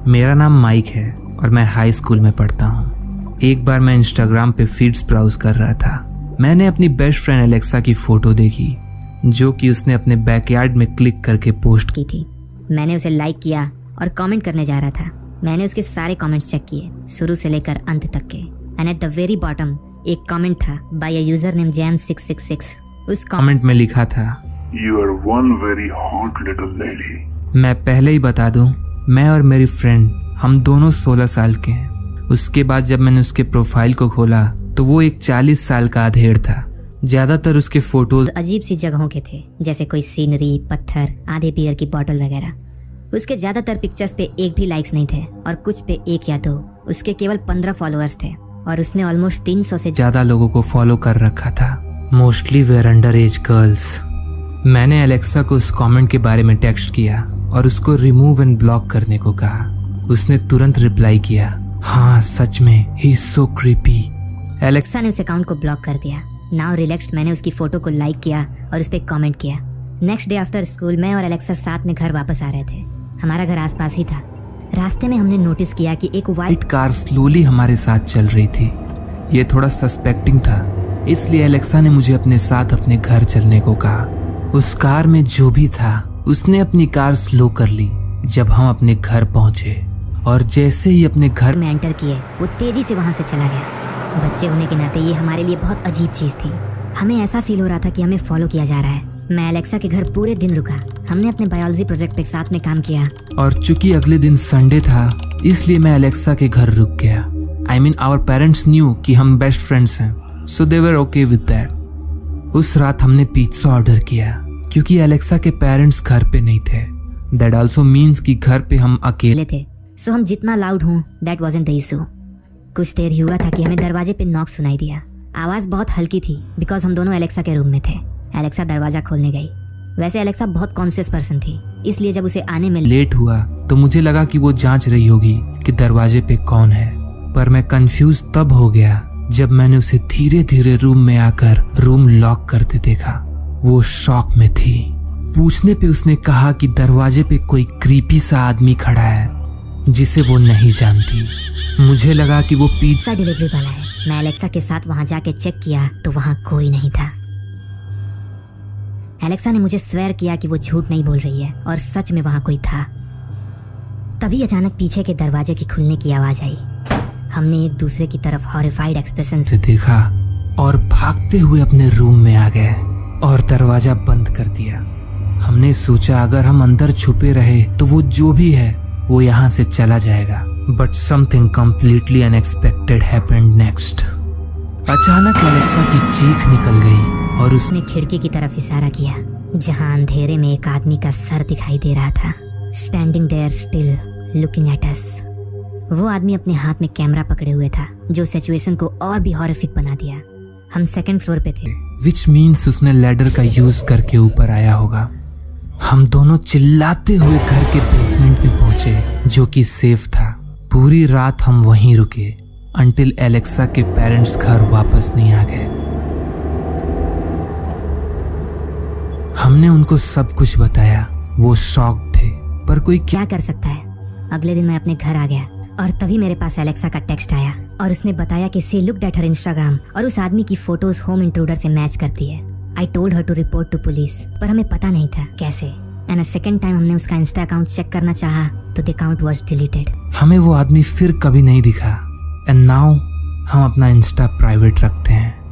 मेरा नाम माइक है और मैं हाई स्कूल में पढ़ता हूँ। एक बार मैं इंस्टाग्राम पे फीड्स ब्राउज कर रहा था। मैंने अपनी बेस्ट फ्रेंड एलेक्सा की फोटो देखी जो कि उसने अपने बैकयार्ड में क्लिक करके पोस्ट की थी। मैंने उसे लाइक किया और कमेंट करने जा रहा था। मैंने उसके सारे कमेंट्स चेक किए, शुरू से लेकर अंत तक के। And at the very bottom एक कमेंट था बाय अ यूजर नेम जैम666। उस कमेंट में लिखा था, You are one very hot little lady. मैं पहले ही बता दूं, मैं और मेरी फ्रेंड हम दोनों 16 साल के हैं। उसके बाद जब मैंने उसके प्रोफाइल को खोला तो वो एक 40 साल का अधेड़ था। ज्यादातर उसके फोटोज अजीब सी जगहों के थे, जैसे कोई सीनरी, पत्थर, आधे बियर की बोतल वगैरह। उसके ज्यादातर पिक्चर्स पे एक भी लाइक्स नहीं थे और कुछ पे 1 या 2। उसके केवल 15 फॉलोअर्स थे और उसने ऑलमोस्ट 300 से ज्यादा लोगों को फॉलो कर रखा था, mostly were under age girls. मैंने एलेक्सा को उस कमेंट के बारे में टेक्स्ट किया और उसको रिमूव एंड ब्लॉक करने को कहा। उसने तुरंत रिप्लाई किया, हाँ सच में, he is so creepy. Alexa ने उस अकाउंट को ब्लॉक कर दिया। नाउ रिलैक्स्ड मैंने उसकी फोटो को लाइक किया और उस पर कमेंट किया। नेक्स्ट डे आफ्टर स्कूल मैं और एलेक्सा साथ में घर वापस आ रहे थे। हमारा घर आसपास ही था। रास्ते में हमने नोटिस किया कि एक व्हाइट कार स्लोली हमारे साथ चल रही थी। ये थोड़ा सस्पेक्टिंग था, इसलिए एलेक्सा ने मुझे अपने साथ अपने घर चलने को कहा। उस कार में जो भी था उसने अपनी कार स्लो कर ली जब हम अपने घर पहुंचे, और जैसे ही अपने घर में एंटर किए वो तेजी से वहां से चला गया। बच्चे होने के नाते ये हमारे लिए बहुत अजीब चीज थी। हमें ऐसा फील हो रहा था कि हमें फॉलो किया जा रहा है। मैं एलेक्सा के घर पूरे दिन रुका। हमने अपने बायोलॉजी प्रोजेक्ट पे साथ में काम किया, और चूंकि अगले दिन संडे था इसलिए मैं एलेक्सा के घर रुक गया। I mean our parents knew कि हम बेस्ट फ्रेंड्स हैं, so they were okay with that. उस रात हमने पिज्जा ऑर्डर किया क्योंकि एलेक्सा के पेरेंट्स घर पे नहीं थे। दैट आल्सो मीन्स कि घर पे हम अकेले थे। सो हम जितना लाउड हों दैट वाज़न्ट द इशू। कुछ देर हुआ था कि हमें दरवाजे पे नॉक सुनाई दिया। आवाज बहुत हल्की थी बिकॉज हम दोनों एलेक्सा के रूम में थे। एलेक्सा दरवाजा खोलने गई। वैसे एलेक्सा बहुत कॉन्शियस पर्सन थी, इसलिए जब उसे आने में लेट हुआ तो मुझे लगा कि वो जांच रही होगी कि दरवाजे पे कौन है। पर मैं कंफ्यूज तब हो गया जब मैंने उसे धीरे धीरे रूम में आकर रूम लॉक करते देखा। वो शॉक में थी। पूछने पे उसने कहा कि दरवाजे पे कोई क्रीपी सा आदमी खड़ा है जिसे वो नहीं जानती। मुझे लगा कि वो पिज्जा डिलीवरी वाला है। मैं एलेक्सा के साथ वहां जाके चेक किया तो वहां कोई नहीं था। एलेक्सा ने मुझे स्वेयर किया कि वो झूठ नहीं बोल रही है और सच में वहां कोई था। तभी अचानक पीछे के दरवाजे की खुलने की आवाज आई। हमने एक दूसरे की तरफ हॉरिफाइड एक्सप्रेशन से देखा और भागते हुए अपने रूम में आ गए और दरवाजा बंद कर दिया। हमने सोचा अगर हम अंदर छुपे रहे तो वो जो भी है वो यहाँ से चला जाएगा। But something completely unexpected happened next. अचानक एलेक्सा की चीख निकल गई और उसने खिड़की की तरफ इशारा किया जहां अंधेरे में एक आदमी का सर दिखाई दे रहा था, standing there still looking at us. वो आदमी अपने हाथ में कैमरा पकड़े हुए था, जो सिचुएशन को और भी हॉरिफिक बना दिया। हम सेकंड फ्लोर पे थे, विच मीन्स उसने लैडर का यूज करके ऊपर आया होगा। हम दोनों चिल्लाते हुए घर के बेसमेंट में पहुंचे जो कि सेफ था। पूरी रात हम वहीं रुके अंटिल एलेक्सा के पेरेंट्स घर वापस नहीं आ गए। हमने उनको सब कुछ बताया। वो शॉक थे, पर कोई क्या कर सकता है। अगले दिन मैं अपने घर आ गया और तभी मेरे पास एलेक्सा का टेक्स्ट आया और उसने बताया कि she looked at her Instagram और उस आदमी की फोटोज होम इंट्रूडर से मैच करती है। I told her to report to police, पर हमें पता नहीं था कैसे। एंड अ सेकंड टाइम हमने उसका इंस्टा अकाउंट चेक करना चाहा तो द अकाउंट वाज डिलीटेड। हमें वो आदमी फिर कभी नहीं दिखा। एंड नाउ हम अपना इंस्टा प्राइवेट रखते हैं।